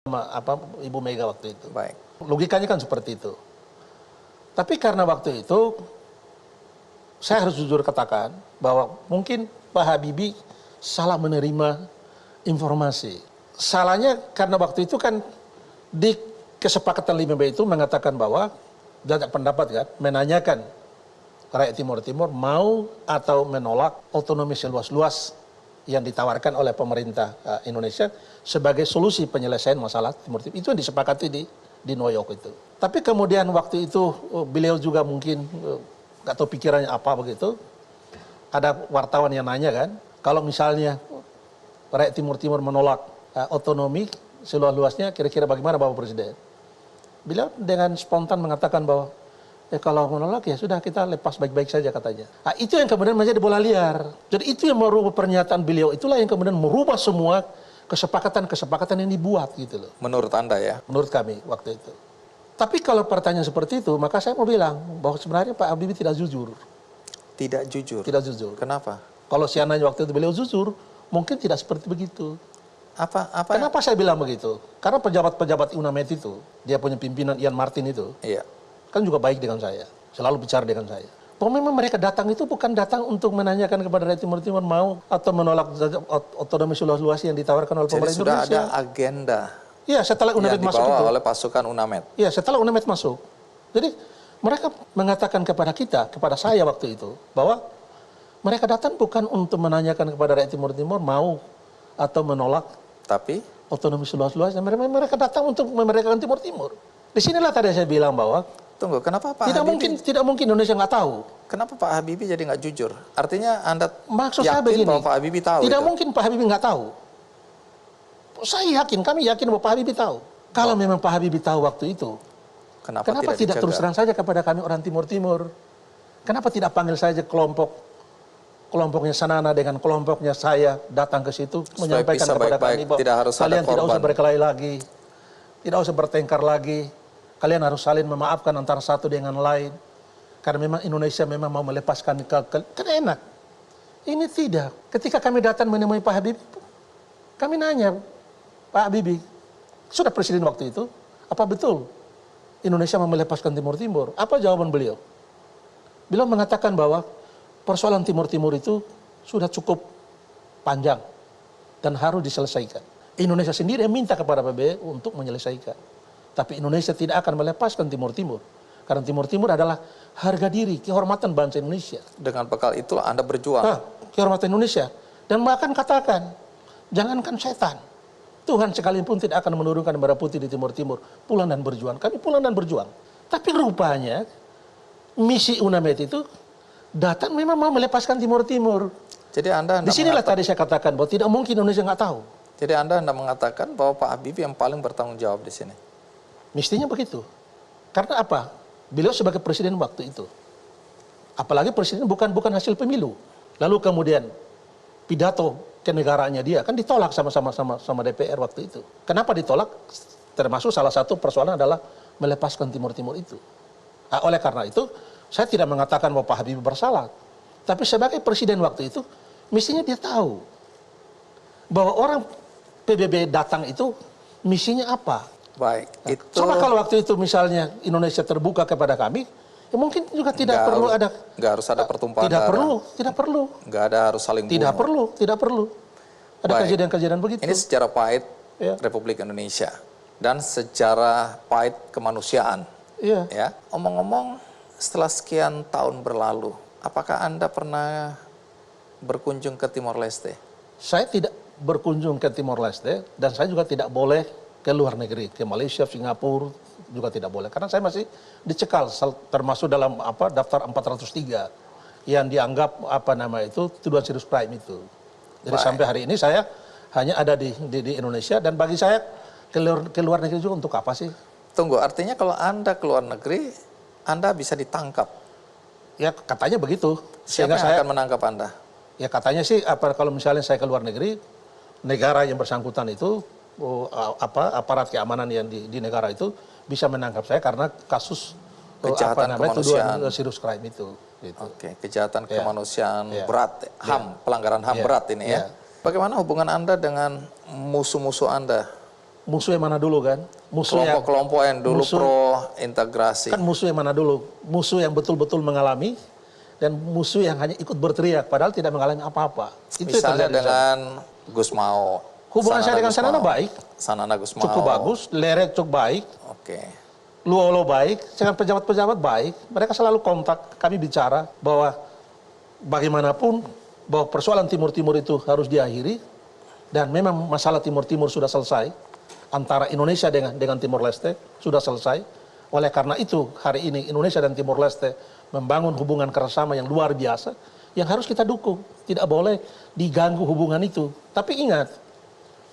Ibu Mega waktu itu. Baik. Logikanya kan seperti itu. Tapi karena waktu itu saya harus jujur katakan bahwa mungkin Pak Habibie salah menerima informasi. Salahnya karena waktu itu kan di kesepakatan 5B itu mengatakan bahwa banyak pendapat kan menanyakan rakyat Timur Timur mau atau menolak otonomi seluas-luas yang ditawarkan oleh pemerintah Indonesia sebagai solusi penyelesaian masalah Timur Timur. Itu yang disepakati di New York itu. Tapi kemudian waktu itu beliau juga mungkin nggak tahu pikirannya apa begitu. Ada wartawan yang nanya kan, kalau misalnya rakyat Timur Timur menolak otonomi seluas-luasnya, kira-kira bagaimana Bapak Presiden? Beliau dengan spontan mengatakan bahwa kalau menolak ya sudah kita lepas baik-baik saja katanya. Nah, itu yang kemudian menjadi bola liar. Jadi itu yang merubah pernyataan beliau, itulah yang kemudian merubah semua kesepakatan-kesepakatan yang dibuat gitu loh. Menurut Anda ya? Menurut kami waktu itu. Tapi kalau pertanyaan seperti itu, maka saya mau bilang bahwa sebenarnya Pak Habibie tidak jujur. Tidak jujur? Tidak jujur. Kenapa? Kalau seandainya waktu itu beliau jujur, mungkin tidak seperti begitu. Kenapa saya bilang begitu? Karena pejabat-pejabat UNAMED itu, dia punya pimpinan Ian Martin itu, iya, kan juga baik dengan saya, selalu bicara dengan saya. Bahwa memang mereka datang itu bukan datang untuk menanyakan kepada rakyat Timur Timur mau atau menolak otonomi seluas-luas yang ditawarkan oleh pemerintah Indonesia. Jadi sudah ada agenda. Iya, setelah UNAMED masuk itu. Oleh pasukan UNAMED. Iya, setelah UNAMED masuk. Jadi mereka mengatakan kepada kita, kepada saya waktu itu, bahwa mereka datang bukan untuk menanyakan kepada rakyat Timur Timur mau atau menolak tapi otonomi seluas-luasnya. Mereka datang untuk memerdekakan Timur Timur. Disinilah tadi saya bilang bahwa tunggu, kenapa Pak tidak mungkin Indonesia nggak tahu. Kenapa Pak Habibie jadi nggak jujur? Artinya Anda maksud yakin saya begini, bahwa Pak Habibie tahu tidak itu? mungkin Pak Habibie nggak tahu. Kami yakin bahwa Pak Habibie tahu. Kalau memang Pak Habibie tahu waktu itu, kenapa tidak terus terang saja kepada kami orang Timur Timur? Kenapa tidak panggil saja kelompoknya Sanana dengan kelompoknya saya datang ke situ menyampaikan kepada kami bahwa kalian tidak usah berkelahi lagi, tidak usah bertengkar lagi, kalian harus saling memaafkan antara satu dengan lain, karena memang Indonesia memang mau melepaskan kan enak. Ini tidak. Ketika kami datang menemui Pak Habibie, kami nanya, Pak Habibie, sudah presiden waktu itu, apa betul Indonesia mau melepaskan Timur Timur? Apa jawaban beliau? Beliau mengatakan bahwa persoalan Timur Timur itu sudah cukup panjang dan harus diselesaikan. Indonesia sendiri yang minta kepada PBB untuk menyelesaikan. Tapi Indonesia tidak akan melepaskan Timur Timur. Karena Timur Timur adalah harga diri, kehormatan bangsa Indonesia. Dengan bekal itulah Anda berjuang. Kehormatan Indonesia. Dan bahkan katakan, jangankan setan, Tuhan sekalipun tidak akan menurunkan merah putih di Timur Timur. Pulang dan berjuang. Kami pulang dan berjuang. Tapi rupanya misi UNAMED itu datang memang mau melepaskan Timur Timur. Jadi Anda disinilah tadi saya katakan bahwa tidak mungkin Indonesia nggak tahu. Jadi Anda mengatakan bahwa Pak Habibie yang paling bertanggung jawab di sini. Mestinya begitu. Karena apa? Beliau sebagai presiden waktu itu. Apalagi presiden bukan hasil pemilu. Lalu kemudian pidato kenegaraannya dia kan ditolak sama DPR waktu itu. Kenapa ditolak? Termasuk salah satu persoalan adalah melepaskan Timur Timur itu. Oleh karena itu, saya tidak mengatakan bahwa Pak Habibie bersalah. Tapi sebagai presiden waktu itu, mestinya dia tahu bahwa orang PBB datang itu misinya apa. Baik, itu... Coba kalau waktu itu misalnya Indonesia terbuka kepada kami, ya mungkin juga tidak perlu ada... Nggak harus ada pertumpahan tidak darah. perlu. Nggak ada harus saling bunuh. Tidak perlu. Ada kejadian-kejadian begitu. Ini sejarah pahit Republik Indonesia. Dan sejarah pahit kemanusiaan. Iya. Ya, omong-omong, setelah sekian tahun berlalu, apakah Anda pernah berkunjung ke Timor Leste? Saya tidak berkunjung ke Timor Leste dan saya juga tidak boleh ke luar negeri, ke Malaysia, Singapura juga tidak boleh karena saya masih dicekal termasuk dalam daftar 403 yang dianggap tuduhan serius crime itu. Jadi sampai hari ini saya hanya ada di Indonesia dan bagi saya ke luar negeri juga untuk apa sih? Tunggu, artinya kalau Anda ke luar negeri, Anda bisa ditangkap? Ya katanya begitu. Siapa yang akan menangkap Anda? Ya katanya sih kalau misalnya saya ke luar negeri, negara yang bersangkutan itu, aparat keamanan yang di negara itu bisa menangkap saya karena kasus kejahatan kemanusiaan, tuduhan serius crime itu. Gitu. Oke, kejahatan kemanusiaan berat, HAM, pelanggaran HAM berat ini ya. Bagaimana hubungan Anda dengan musuh-musuh Anda? musuh yang mana dulu kan? Kelompok-kelompok yang dulu pro integrasi. Kan musuh yang mana dulu? Musuh yang betul-betul mengalami dan musuh yang hanya ikut berteriak padahal tidak mengalami apa-apa. Itu Misalnya dengan Gus Mau. Hubungan saya dengan Sanana baik. Sanana Gus Mau. Cukup bagus, Leret cukup baik. Oke. Luolo baik, dengan pejabat-pejabat baik. Mereka selalu kontak, kami bicara bahwa bagaimanapun bahwa persoalan Timur-Timur itu harus diakhiri dan memang masalah Timur-Timur sudah selesai antara Indonesia dengan Timor Leste sudah selesai. Oleh karena itu hari ini Indonesia dan Timor Leste membangun hubungan kerjasama yang luar biasa yang harus kita dukung. Tidak boleh diganggu hubungan itu. Tapi ingat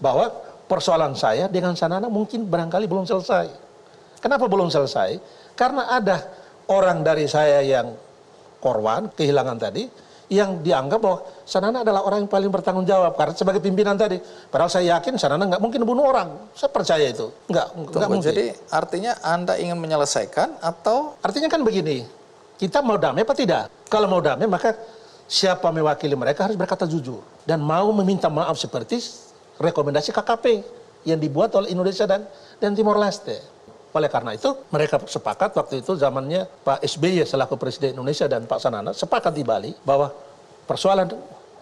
bahwa persoalan saya dengan Sanana mungkin barangkali belum selesai. Kenapa belum selesai? Karena ada orang dari saya yang korban, kehilangan tadi, yang dianggap bahwa Sanana adalah orang yang paling bertanggung jawab. Karena sebagai pimpinan tadi, padahal saya yakin Sanana nggak mungkin bunuh orang. Saya percaya itu. Nggak mungkin. Jadi artinya Anda ingin menyelesaikan atau? Artinya kan begini, kita mau damai apa tidak? Kalau mau damai maka siapa mewakili mereka harus berkata jujur. Dan mau meminta maaf seperti rekomendasi KKP yang dibuat oleh Indonesia dan Timor Leste. Oleh karena itu mereka sepakat waktu itu zamannya Pak SBY selaku Presiden Indonesia dan Pak Sanana sepakat di Bali bahwa persoalan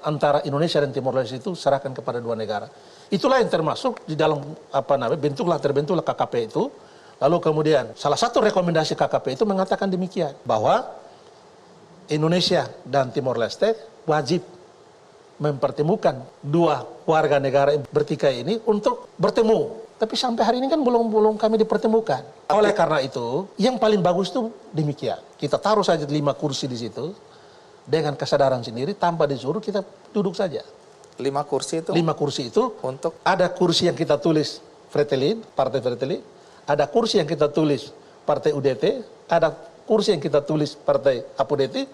antara Indonesia dan Timor Leste itu serahkan kepada dua negara. Itulah yang termasuk di dalam terbentuklah KKP itu. Lalu kemudian salah satu rekomendasi KKP itu mengatakan demikian bahwa Indonesia dan Timor Leste wajib mempertemukan dua warga negara yang bertikai ini untuk bertemu. Tapi sampai hari ini kan belum kami dipertemukan. Oleh karena itu, yang paling bagus itu demikian. Kita taruh saja 5 kursi di situ dengan kesadaran sendiri tanpa disuruh kita duduk saja. 5 kursi itu? 5 kursi itu untuk ada kursi yang kita tulis Fretilin, Partai Fretilin, ada kursi yang kita tulis Partai UDT, ada kursi yang kita tulis Partai Apodeti,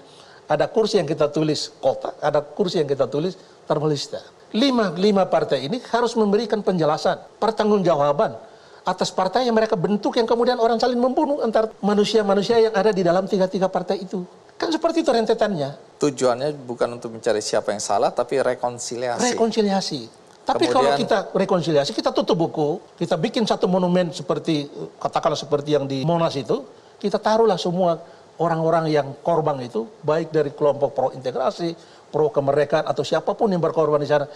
ada kursi yang kita tulis Kota, ada kursi yang kita tulis Termalista. Lima partai ini harus memberikan penjelasan, pertanggungjawaban atas partai yang mereka bentuk yang kemudian orang saling membunuh antar manusia-manusia yang ada di dalam tiga partai itu. Kan seperti itu rentetannya. Tujuannya bukan untuk mencari siapa yang salah, tapi rekonsiliasi. Rekonsiliasi. Tapi kalau kita rekonsiliasi, kita tutup buku, kita bikin satu monumen seperti, katakanlah seperti yang di Monas itu, kita taruhlah semua orang-orang yang korban itu, baik dari kelompok pro integrasi, pro kemerdekaan atau siapapun yang berkorban di sana.